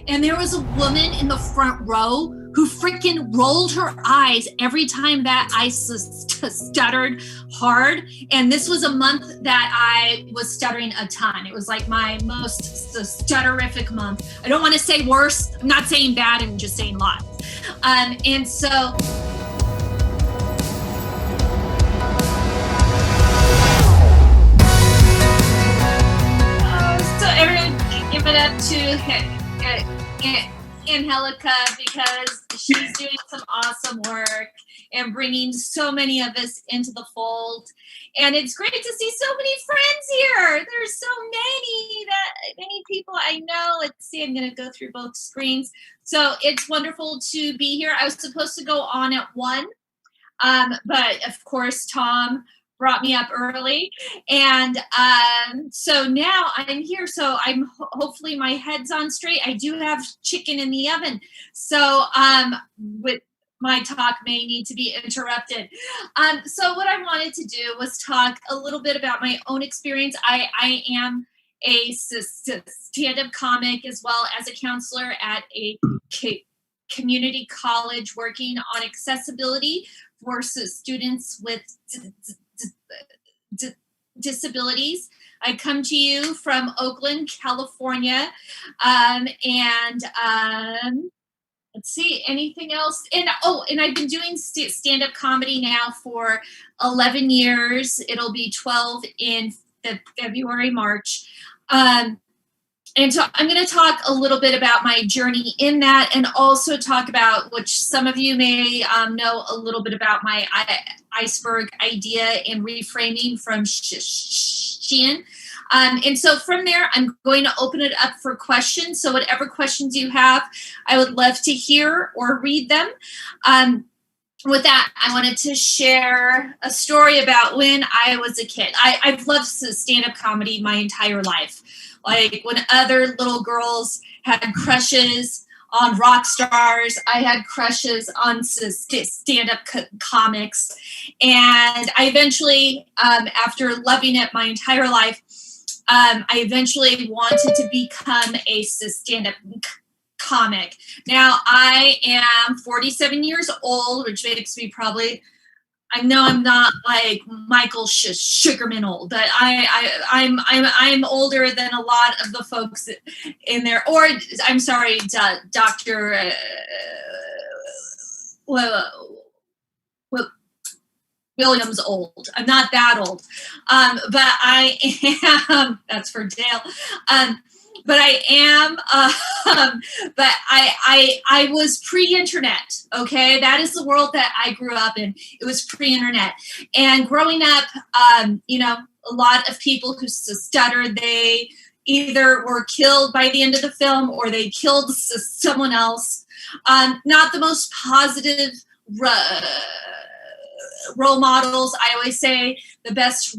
And there was a woman in the front row who freaking rolled her eyes every time that I stuttered hard. And this was a month that I was stuttering a ton. It was like my most stutterific month. I don't want to say worse. I'm not saying bad. I'm just saying lots. And so... everyone give it up to Angelica, because she's doing some awesome work and bringing so many of us into the fold. And it's great to see so many friends here. There's so many people I know. Let's see, I'm going to go through both screens. So it's wonderful to be here. I was supposed to go on at 1, but of course, Tom brought me up early, and so now I'm here. So I'm hopefully my head's on straight. I do have chicken in the oven, so with my talk may need to be interrupted. So what I wanted to do was talk a little bit about my own experience. I am a stand-up comic as well as a counselor at a community college working on accessibility for students with disabilities. I come to you from Oakland, California, and let's see, anything else? And I've been doing stand-up comedy now for 11 years. It'll be 12 in February, March. And so I'm going to talk a little bit about my journey in that, and also talk about, which some of you may know a little bit about, my iceberg idea and reframing from Sheehan. And so from there, I'm going to open it up for questions. So whatever questions you have, I would love to hear or read them. With that, I wanted to share a story about when I was a kid. I've loved stand-up comedy my entire life. Like when other little girls had crushes on rock stars, I had crushes on stand-up comics. And I eventually, after loving it my entire life, I eventually wanted to become a stand-up comic. Now I am 47 years old, which makes me probably, I know I'm not like Michael Sugarman old, but I'm older than a lot of the folks in there. Or I'm sorry, Dr. Williams old. I'm not that old, but I am. That's for Dale. But I am, but I was pre-internet, okay? That is the world that I grew up in. It was pre-internet. And growing up, a lot of people who stutter, they either were killed by the end of the film or they killed someone else. Not the most positive role models. I always say the best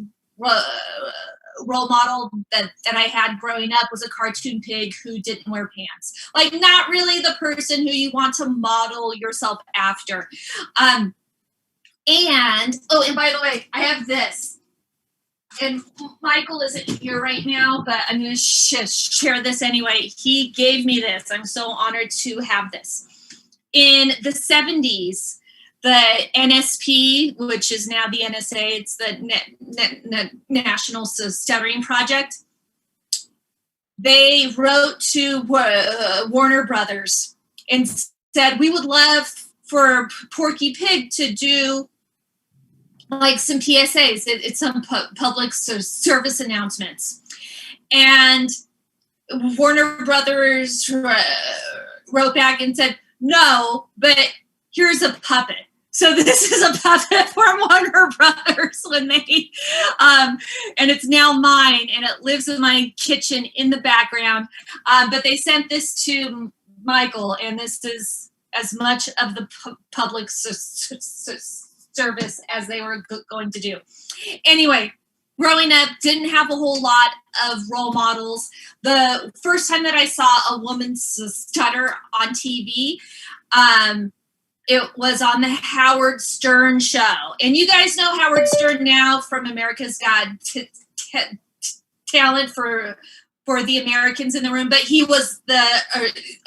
role model that I had growing up was a cartoon pig who didn't wear pants. Like, not really the person who you want to model yourself after. And by the way, I have this. And Michael isn't here right now, but I'm going to share this anyway. He gave me this. I'm so honored to have this. In the 70s, the NSP, which is now the NSA, it's the National Stuttering Project, they wrote to Warner Brothers and said, we would love for Porky Pig to do like some PSAs, it's some public service announcements. And Warner Brothers wrote back and said, no, but here's a puppet. So this is a puppet from Warner Brothers when they, and it's now mine, and it lives in my kitchen in the background. But they sent this to Michael, and this is as much of the public service as they were going to do. Anyway, growing up, didn't have a whole lot of role models. The first time that I saw a woman stutter on TV, it was on the Howard Stern show. And you guys know Howard Stern now from America's Got Talent for for the Americans in the room, but he was the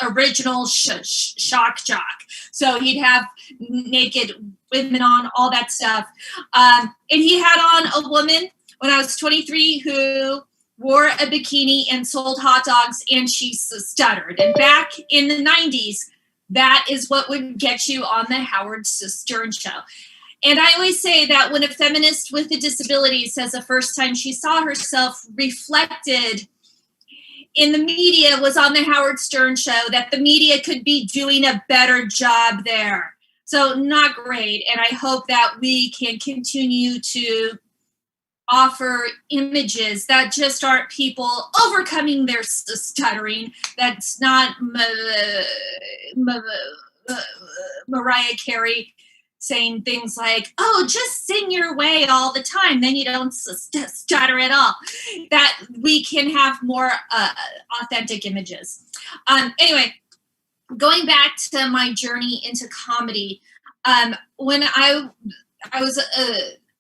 original shock jock. So he'd have naked women on, all that stuff. And he had on a woman when I was 23 who wore a bikini and sold hot dogs, and she stuttered. And back in the 90s, that is what would get you on the Howard Stern show. And I always say that when a feminist with a disability says the first time she saw herself reflected in the media was on the Howard Stern show, that the media could be doing a better job there. So not great. And I hope that we can continue to offer images that just aren't people overcoming their stuttering. That's not Mariah Carey saying things like, oh, just sing your way all the time, then you don't stutter at all. That we can have more authentic images. Anyway, going back to my journey into comedy, when I was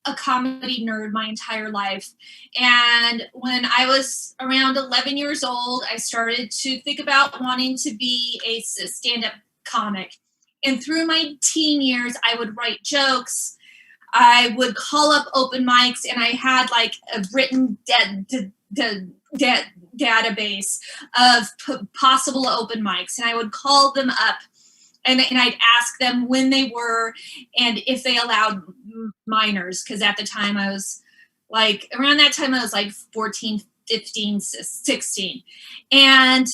a comedy nerd my entire life. And when I was around 11 years old, I started to think about wanting to be a stand-up comic. And through my teen years, I would write jokes. I would call up open mics, and I had like a written database of possible open mics. And I would call them up, and I'd ask them when they were and if they allowed minors. Because at the time I was like, around that time I was like 14, 15, 16. And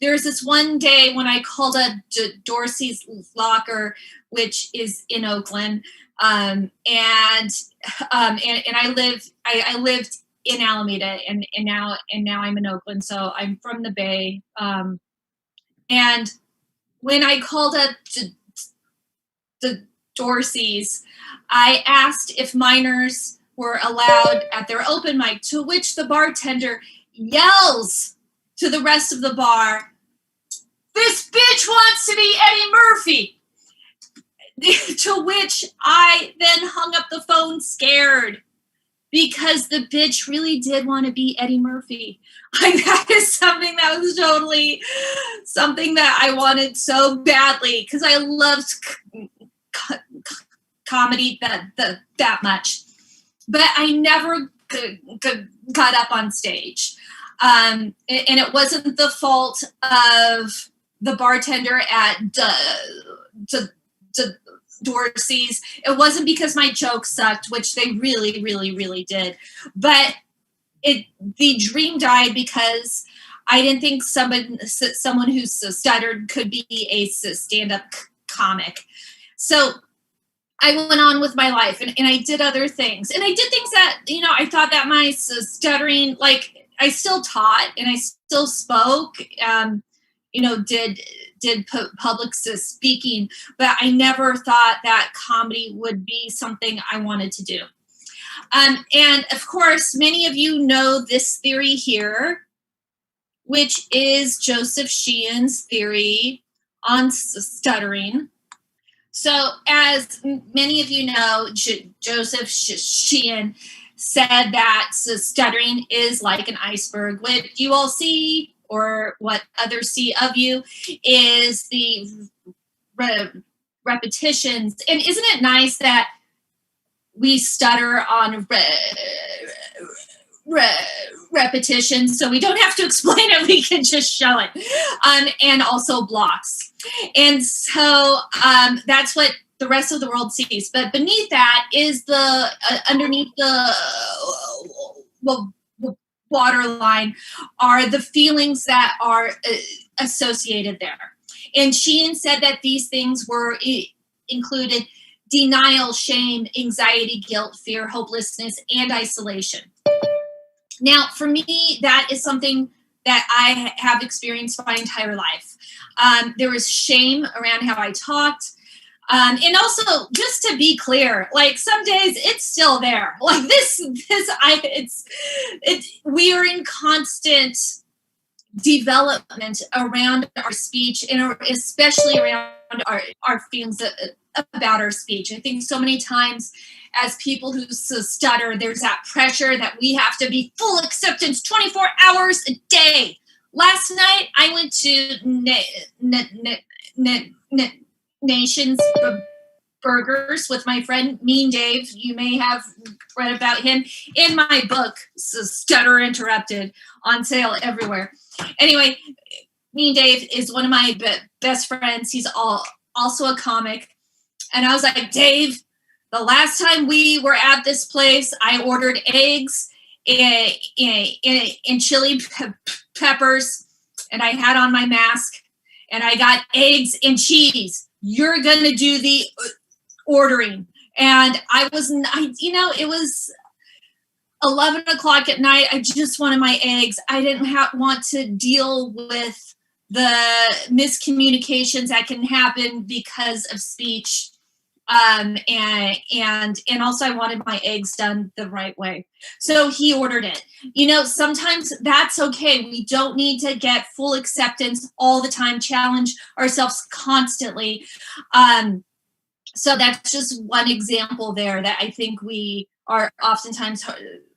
there was this one day when I called up Dorsey's Locker, which is in Oakland, and I lived in Alameda, and now I'm in Oakland, so I'm from the Bay. And when I called up the Dorseys, I asked if minors were allowed at their open mic, to which the bartender yells to the rest of the bar, "This bitch wants to be Eddie Murphy." To which I then hung up the phone scared, because the bitch really did want to be Eddie Murphy. Like, that is something that was totally something that I wanted so badly, because I loved comedy that much. But I never got up on stage. And it wasn't the fault of the bartender at Dorsey's. It wasn't because my jokes sucked, which they really, really, really did. But the dream died because I didn't think someone who stuttered could be a stand-up comic. So I went on with my life, and I did other things. And I did things that, I thought that my stuttering, like, I still taught and I still spoke, did public speaking, but I never thought that comedy would be something I wanted to do. And of course, many of you know this theory here, which is Joseph Sheehan's theory on stuttering. So as many of you know, Joseph Sheehan said that stuttering is like an iceberg. What you all see, or what others see of you, is the repetitions. And isn't it nice that we stutter on repetition, so we don't have to explain it, we can just show it, and also blocks. And so that's what the rest of the world sees. But beneath that is underneath the waterline are the feelings that are associated there. And Sheehan said that these things were included denial, shame, anxiety, guilt, fear, hopelessness, and isolation. Now, for me, that is something that I have experienced my entire life. There was shame around how I talked. And also, just to be clear, like, some days it's still there. Like we are in constant development around our speech, and especially around our feelings about our speech. I think so many times as people who stutter, there's that pressure that we have to be full acceptance 24 hours a day. Last night, I went to Nations Burgers with my friend Mean Dave. You may have read about him in my book, Stutterer Interrupted, on sale everywhere. Anyway, Mean Dave is one of my best friends. He's also a comic. And I was like, Dave, the last time we were at this place, I ordered eggs and chili peppers, and I had on my mask, and I got eggs and cheese. You're going to do the ordering. And it was 11 o'clock at night. I just wanted my eggs. I didn't want to deal with the miscommunications that can happen because of speech. And also I wanted my eggs done the right way. So he ordered it. Sometimes that's okay. We don't need to get full acceptance all the time, challenge ourselves constantly. So that's just one example there that I think we are oftentimes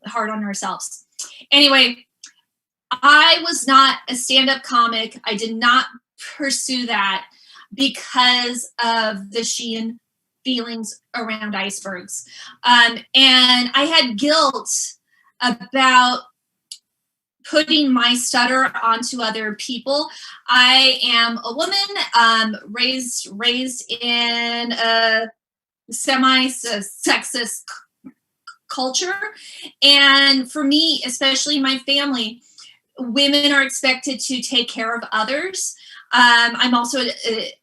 hard on ourselves. Anyway, I was not a stand-up comic. I did not pursue that because of the Sheehan feelings around icebergs. And I had guilt about putting my stutter onto other people. I am a woman, raised in a semi-sexist culture. And for me, especially my family, women are expected to take care of others. I'm also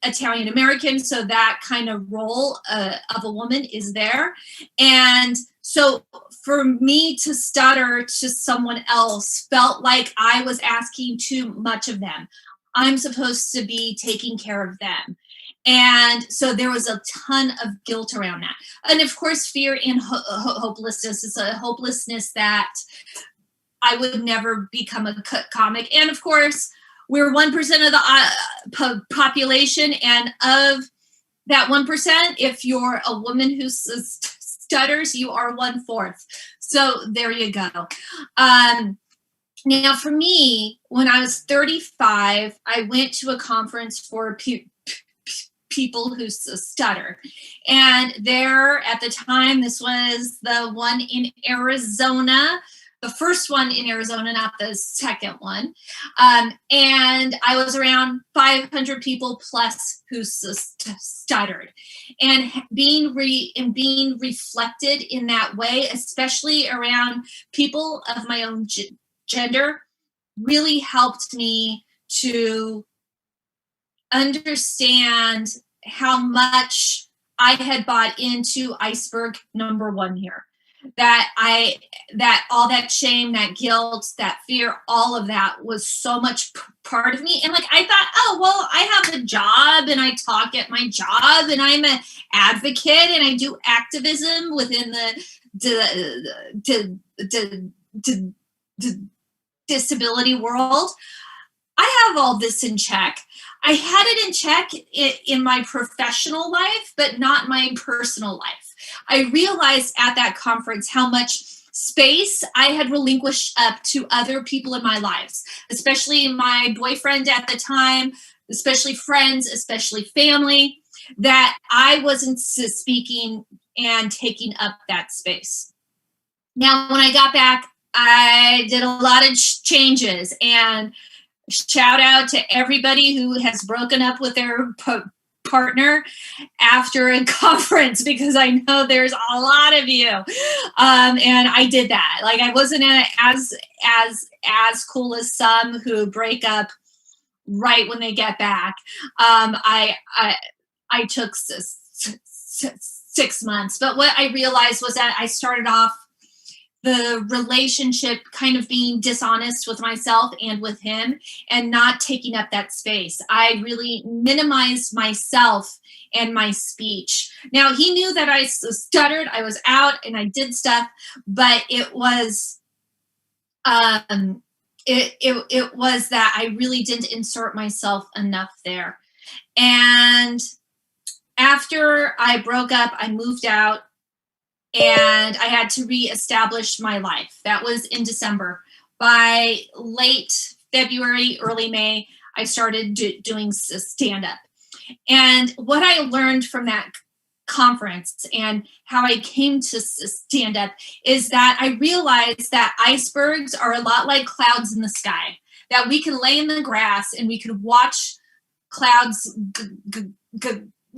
Italian American, so that kind of role of a woman is there. And so for me to stutter to someone else felt like I was asking too much of them. I'm supposed to be taking care of them. And so there was a ton of guilt around that. And of course, fear and hopelessness is a hopelessness that I would never become a comic. And of course, we're 1% of the population, and of that 1%, if you're a woman who stutters, you are 1/4. So there you go. Now, for me, when I was 35, I went to a conference for people who stutter. And there, at the time, this was the one in Arizona, the first one in Arizona, not the second one. And I was around 500 people plus who stuttered. And being reflected in that way, especially around people of my own gender, really helped me to understand how much I had bought into iceberg number one here. That all that shame, that guilt, that fear, all of that was so much part of me. And like, I thought, oh, well, I have a job and I talk at my job and I'm an advocate and I do activism within the disability world. I have all this in check. I had it in check in my professional life, but not my personal life. I realized at that conference how much space I had relinquished up to other people in my lives, especially my boyfriend at the time, especially friends, especially family, that I wasn't speaking and taking up that space. Now, when I got back, I did a lot of changes, and shout out to everybody who has broken up with their partner after a conference, because I know there's a lot of you. And I did that. Like, I wasn't as cool as some who break up right when they get back. I took 6 months, but what I realized was that I started off the relationship kind of being dishonest with myself and with him and not taking up that space. I really minimized myself and my speech. Now, he knew that I stuttered, I was out and I did stuff, but it was it was that I really didn't insert myself enough there. And After I broke up, I moved out and I had to reestablish my life. That was in December. By late February, early May, I started doing stand-up. And what I learned from that conference and how I came to stand up is that I realized that icebergs are a lot like clouds in the sky, that we can lay in the grass and we can watch clouds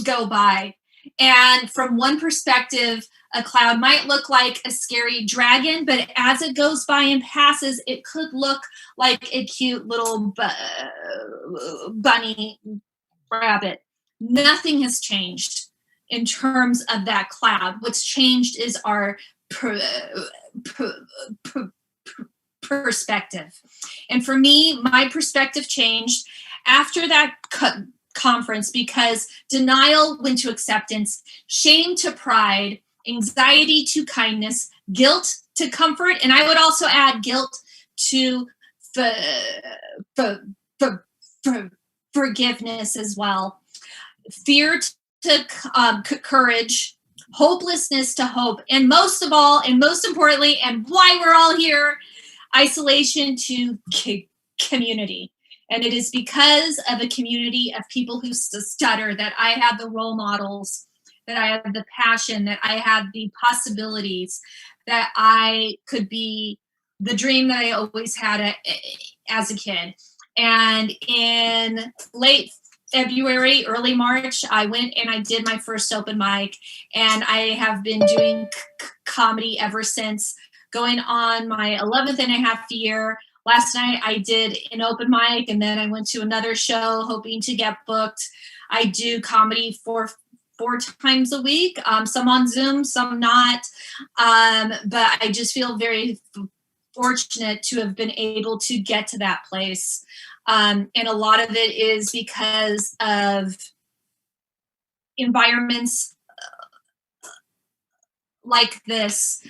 go by. And from one perspective, a cloud might look like a scary dragon, but as it goes by and passes, it could look like a cute little bunny rabbit. Nothing has changed in terms of that cloud. What's changed is our perspective. And for me, my perspective changed after that conference because denial went to acceptance, shame to pride, anxiety to kindness, guilt to comfort, and I would also add guilt to forgiveness as well. Fear to courage, hopelessness to hope, and most of all, and most importantly, and why we're all here, isolation to community. And it is because of a community of people who stutter that I have the role models, that I have the passion, that I have the possibilities, that I could be the dream that I always had as a kid. And in late February, early March, I went and I did my first open mic, and I have been doing comedy ever since, going on my 11th and a half year. Last night I did an open mic, and then I went to another show hoping to get booked. I do comedy four times a week, some on Zoom, some not. But I just feel very fortunate to have been able to get to that place. And a lot of it is because of environments like this.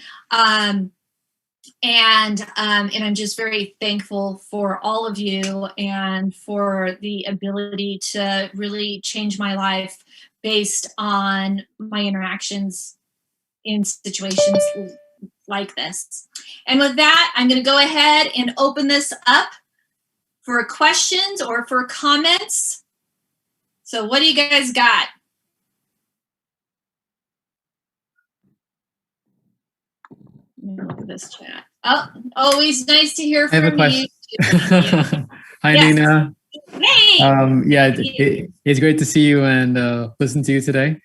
And I'm just very thankful for all of you and for the ability to really change my life based on my interactions in situations like this. And with that, I'm going to go ahead and open this up for questions or for comments. So what do you guys got? Look at this chat. Oh, always nice to hear from you. Hi, yes. Nina. Hey. It's great to see you and listen to you today.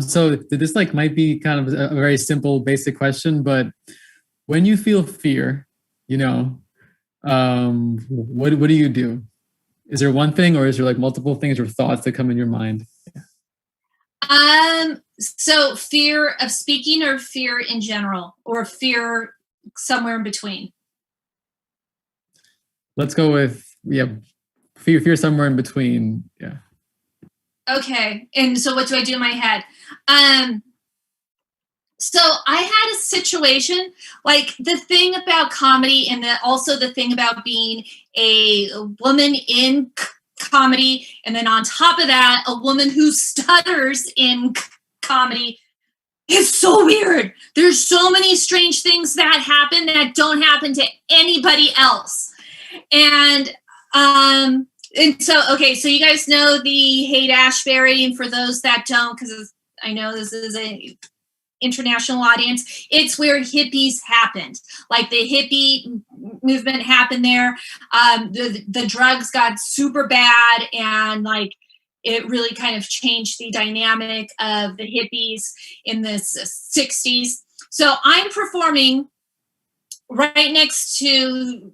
So this might be kind of a very simple, basic question, but when you feel fear, what do you do? Is there one thing, or is there multiple things or thoughts that come in your mind? So fear of speaking, or fear in general, or fear somewhere in between? Let's go with, fear somewhere in between. Yeah. Okay. And so what do I do in my head? So I had a situation, the thing about comedy, and also the thing about being a woman in comedy, and then on top of that, a woman who stutters in comedy, is so weird. There's so many strange things that happen that don't happen to anybody else. And so, okay, so you guys know the Haight-Ashbury, and for those that don't, because I know this is a international audience, it's where hippies happened. The hippie movement happened there. The drugs got super bad, and it really kind of changed the dynamic of the hippies in the 60s. So I'm performing right next to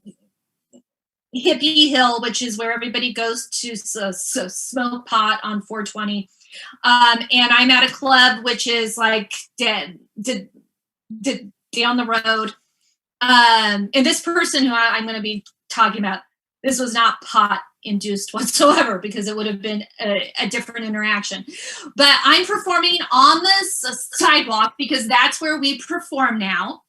Hippie Hill, which is where everybody goes to smoke pot on 420. And I'm at a club, which is down the road. And this person who I'm going to be talking about, this was not pot induced whatsoever, because it would have been a different interaction. But I'm performing on this sidewalk because that's where we perform now.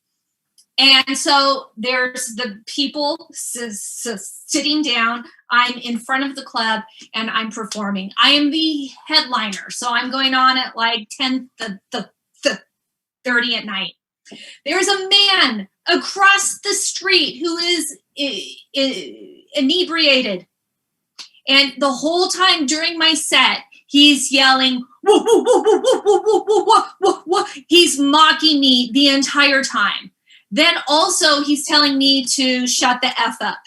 And so there's the people sitting down. I'm in front of the club and I'm performing. I am the headliner. So I'm going on at like 10:30 at night. There's a man across the street who is inebriated. And the whole time during my set, he's yelling, whoa, whoa, whoa, whoa, whoa, whoa, whoa, whoa, whoa, whoa. He's mocking me the entire time. Then also he's telling me to shut the F up.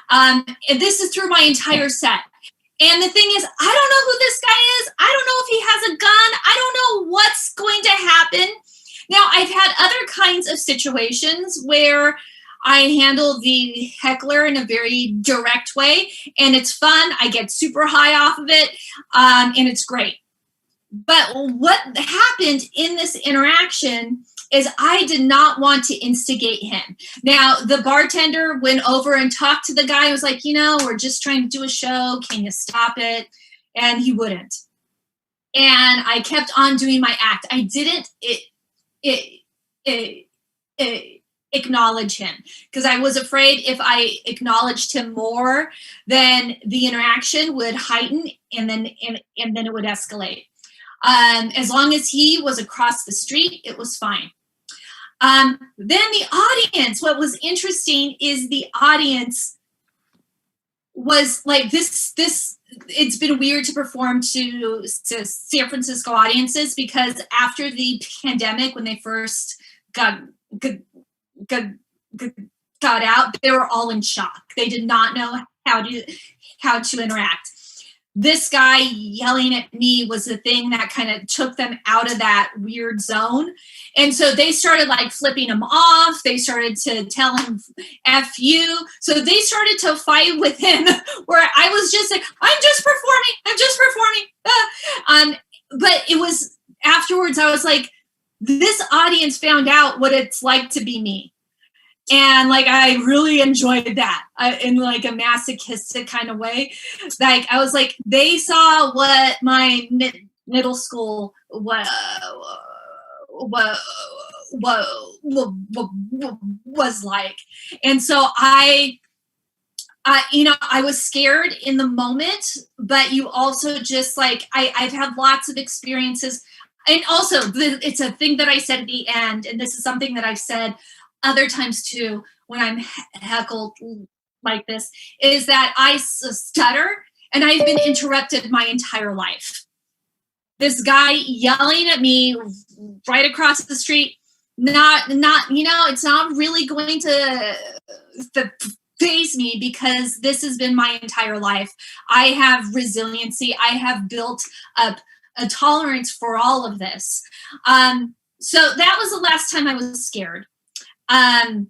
And this is through my entire set. And the thing is, I don't know who this guy is. I don't know if he has a gun. I don't know what's going to happen. Now, I've had other kinds of situations where I handle the heckler in a very direct way, and it's fun. I get super high off of it, and it's great. But what happened in this interaction is I did not want to instigate him. Now, the bartender went over and talked to the guy and was like, we're just trying to do a show. Can you stop it? And he wouldn't. And I kept on doing my act. I didn't acknowledge him because I was afraid if I acknowledged him more, then the interaction would heighten and then it would escalate. As long as he was across the street, it was fine. Then the audience, what was interesting is the audience was like this, it's been weird to perform to San Francisco audiences because after the pandemic, when they first got out, they were all in shock. They did not know how to interact. This guy yelling at me was the thing that kind of took them out of that weird zone. And so they started like flipping him off. They started to tell him, F you. So they started to fight with him where I was just like, I'm just performing. But it was afterwards, I was like, this audience found out what it's like to be me. And like, I really enjoyed that in like a masochistic kind of way. Like, I was like, they saw what my middle school was like. And so I was scared in the moment, but you also just like, I've had lots of experiences. And also it's a thing that I said at the end, and this is something that I've said other times too, when I'm heckled like this, is that I stutter and I've been interrupted my entire life. This guy yelling at me right across the street, it's not really going to faze me because this has been my entire life. I have resiliency. I have built up a tolerance for all of this. So that was the last time I was scared. And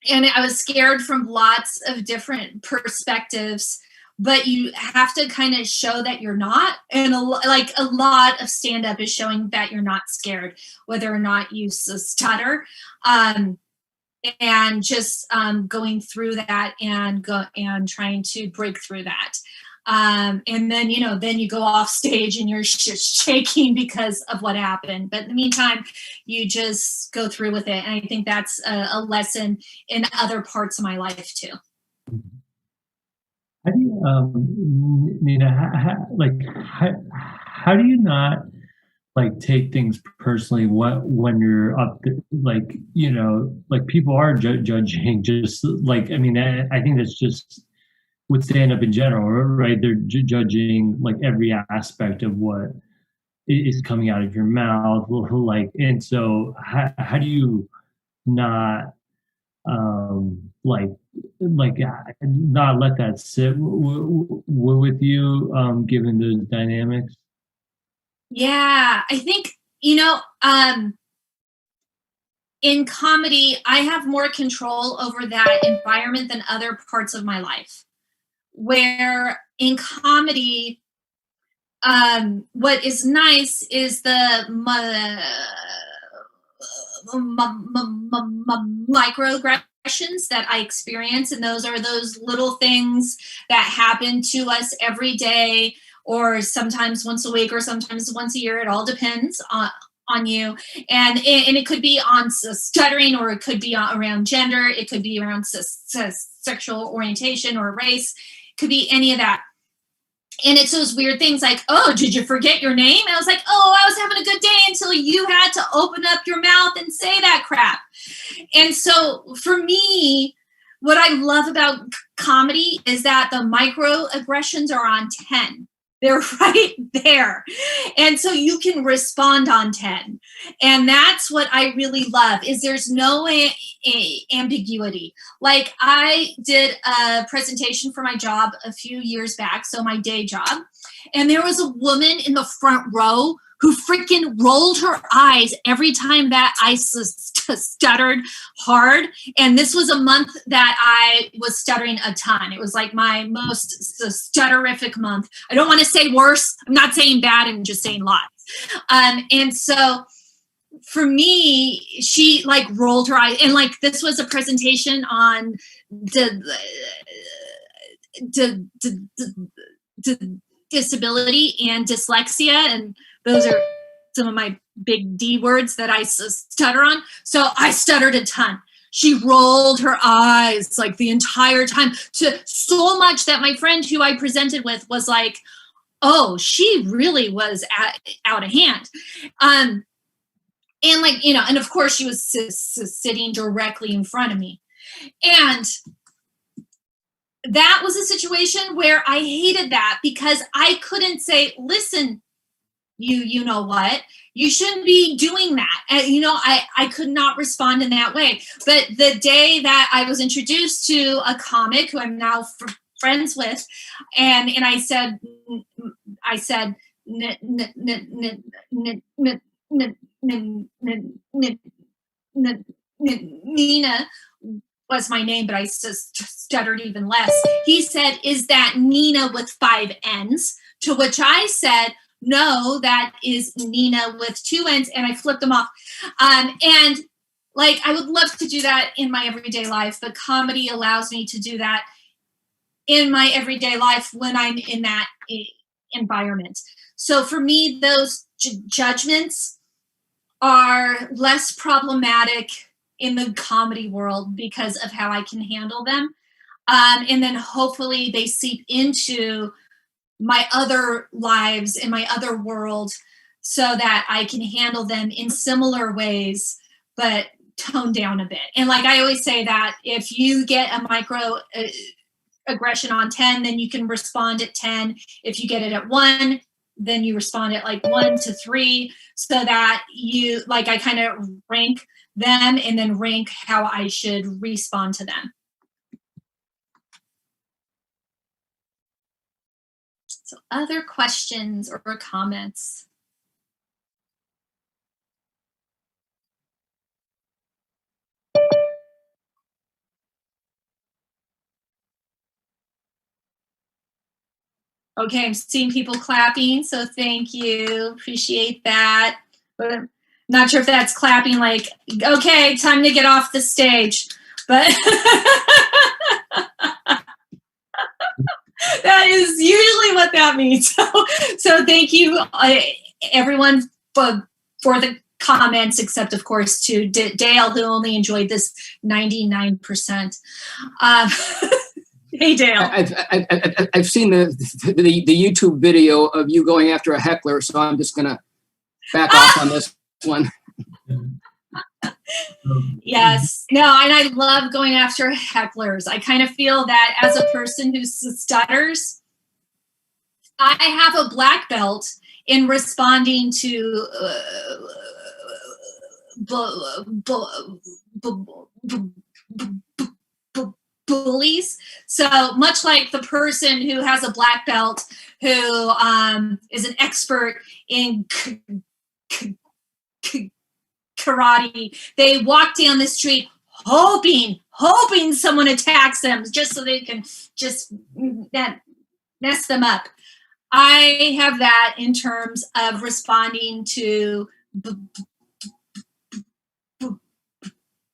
I was scared from lots of different perspectives, but you have to kind of show that you're not. And a lot of stand-up is showing that you're not scared, whether or not you stutter, and just going through that and trying to break through that. And then, then you go off stage and you're shaking because of what happened. But in the meantime, you just go through with it. And I think that's a lesson in other parts of my life too. How do you, Nina, how do you not like take things personally when you're up, like people are judging, just like, I think that's just with stand-up in general, right? They're judging like every aspect of what is coming out of your mouth, like, and so how do you not not let that sit with you, given the dynamics? Yeah, I think in comedy, I have more control over that environment than other parts of my life. Where in comedy, what is nice is the microaggressions that I experience, and those are those little things that happen to us every day, or sometimes once a week, or sometimes once a year. It all depends on you, and it could be on stuttering, or it could be around gender, it could be around sexual orientation or race, it could be any of that. And it's those weird things like, oh, did you forget your name? And I was like, oh, I was having a good day until you had to open up your mouth and say that crap. And so for me, what I love about comedy is that the microaggressions are on 10. They're right there. And so you can respond on 10. And that's what I really love, is there's no ambiguity. Like, I did a presentation for my job a few years back, so my day job, and there was a woman in the front row who freaking rolled her eyes every time that I stuttered hard. And this was a month that I was stuttering a ton. It was like my most stutterific month. I don't want to say worse. I'm not saying bad, I'm just saying lots. And so for me, she like rolled her eyes. And like, this was a presentation on disability and dyslexia, and those are some of my big D words that I stutter on. So I stuttered a ton. She rolled her eyes like the entire time, to so much that my friend who I presented with was like, oh, she really was out of hand. And like, you know, and of course she was sitting directly in front of me. And that was a situation where I hated that, because I couldn't say, listen, you know what, you shouldn't be doing that. And, you know, I could not respond in that way. But the day that I was introduced to a comic who I'm now friends with, and I said, Nina was my name, but I stuttered even less. He said, is that Nina with 5 N's? To which I said, no, that is Nina with 2 N's, and I flipped them off. And like, I would love to do that in my everyday life, but comedy allows me to do that in my everyday life when I'm in that environment. So for me, those judgments are less problematic in the comedy world because of how I can handle them. And then hopefully they seep into my other lives in my other world, so that I can handle them in similar ways, but tone down a bit. And like I always say, that if you get a micro aggression on 10, then you can respond at 10. If you get it at 1, then you respond at like 1 to 3, so that you, like, I kind of rank them and then rank how I should respond to them. So other questions or comments? Okay, I'm seeing people clapping, so thank you. Appreciate that. But I'm not sure if that's clapping like, okay, time to get off the stage. But that is usually what that means. So thank you, everyone, for the comments, except, of course, to Dale, who only enjoyed this 99%. Hey, Dale. I've seen the YouTube video of you going after a heckler, so I'm just going to back off on this one. Yes. No, and I love going after hecklers. I kind of feel that as a person who stutters, I have a black belt in responding to bullies. So much like the person who has a black belt who is an expert in karate, they walk down the street hoping someone attacks them just so they can just mess them up. I have that in terms of responding to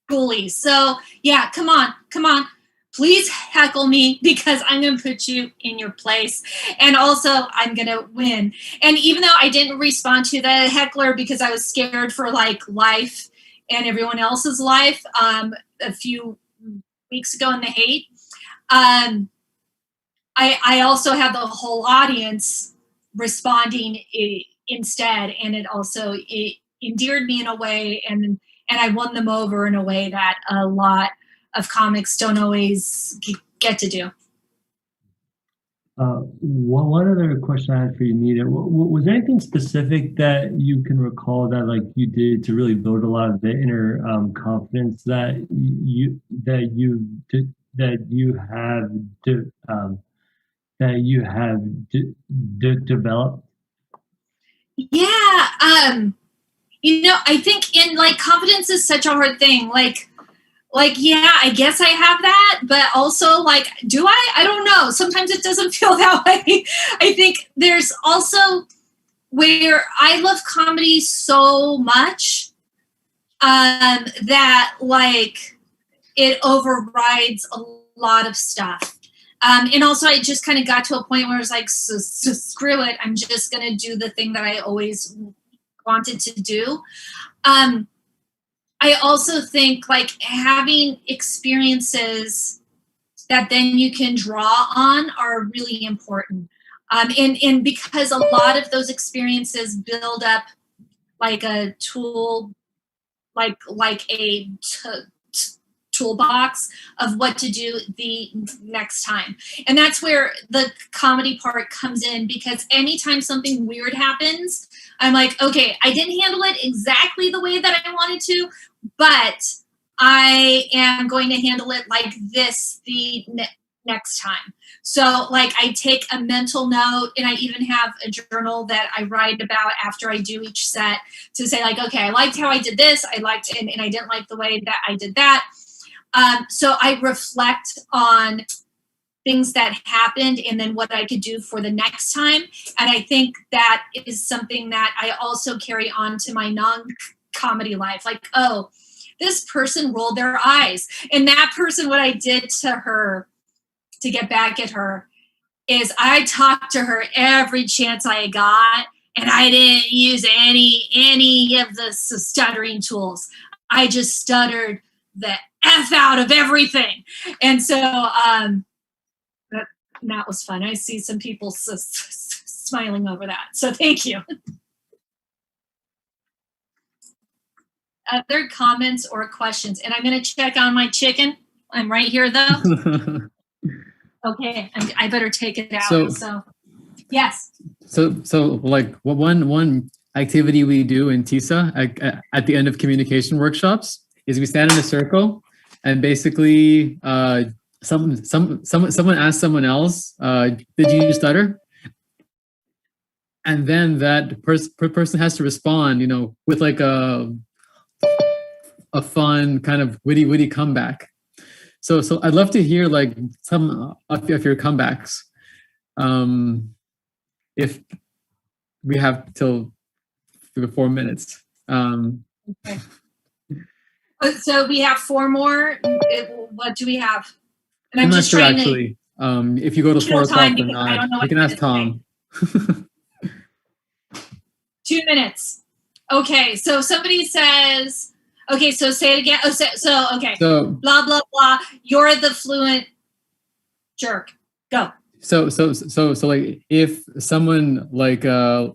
bullies. So yeah, come on. please heckle me because I'm going to put you in your place. And also I'm going to win. And even though I didn't respond to the heckler because I was scared for like life and everyone else's life a few weeks ago in the hate, I also had the whole audience responding instead. And it endeared me in a way, and I won them over in a way that a lot of comics don't always get to do. One other question I had for you, Nita, was there anything specific that you can recall that like you did to really build a lot of the inner confidence that you have developed? Yeah. I think in like confidence is such a hard thing. Like, yeah, I guess I have that, but also like, do I? I don't know. Sometimes it doesn't feel that way. I think there's also where I love comedy so much that like it overrides a lot of stuff. And also I just kind of got to a point where I was like, screw it. I'm just going to do the thing that I always wanted to do. I also think like having experiences that then you can draw on are really important. And because a lot of those experiences build up like a tool, like a toolbox of what to do the next time. And that's where the comedy part comes in, because anytime something weird happens, I'm like, okay, I didn't handle it exactly the way that I wanted to, but I am going to handle it like this the next time. So like I take a mental note, and I even have a journal that I write about after I do each set to say like, okay, I liked how I did this. I liked and I didn't like the way that I did that. So I reflect on things that happened and then what I could do for the next time. And I think that is something that I also carry on to my non-comedy life. Like, oh, this person rolled their eyes. And that person, what I did to her to get back at her is I talked to her every chance I got, and I didn't use any of the stuttering tools. I just stuttered the F out of everything. And so that was fun. I see some people smiling over that. So thank you. Other comments or questions? And I'm going to check on my chicken. I'm right here though. Okay, I better take it out. So yes. So like one activity we do in TISA at the end of communication workshops is we stand in a circle, and basically someone asks someone else, did you stutter? And then that person has to respond, with like a fun kind of witty comeback. So I'd love to hear like some of your comebacks. If we have till 4 minutes. Okay. So we have 4 more. What do we have? And I'm not sure actually. If you go to 4 o'clock or not, you can ask Tom. 2 minutes. Okay, so somebody says, okay, so say it again. Oh, okay. So blah blah blah. You're the fluent jerk. Go. So like if someone like I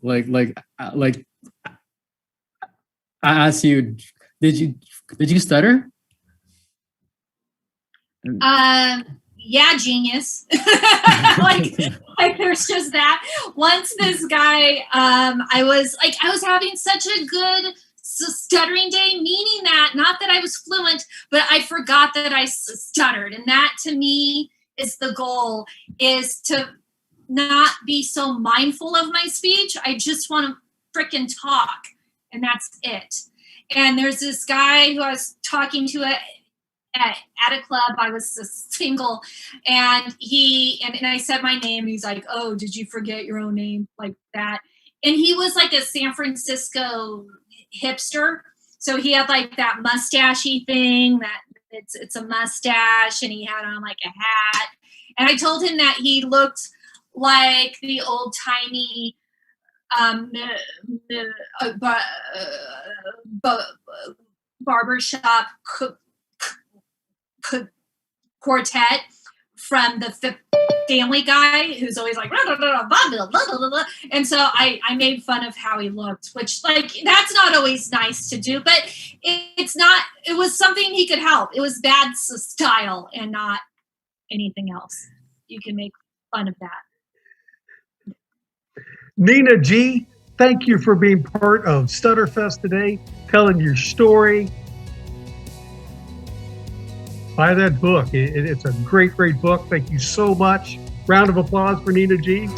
ask you, did you stutter? Yeah, genius. like there's just that. Once this guy, I was having such a good stuttering day, meaning that not that I was fluent, but I forgot that I stuttered. And that to me is the goal, is to not be so mindful of my speech. I just want to frickin' talk, and that's it. And there's this guy who I was talking to at a club. I was single, and I said my name, and he's like, oh, did you forget your own name? Like that. And he was like a San Francisco hipster. So he had like that mustachy thing that It's a mustache, and he had on like a hat. And I told him that he looked like the old timey barbershop quartet from the Family Guy, who's always like, and so I made fun of how he looked, which like that's not always nice to do, but it was something he could help. It was bad style and not anything else. You can make fun of that. Nina G, thank you for being part of StutterFest today, telling your story. Buy that book. It's a great, great book. Thank you so much. Round of applause for Nina G.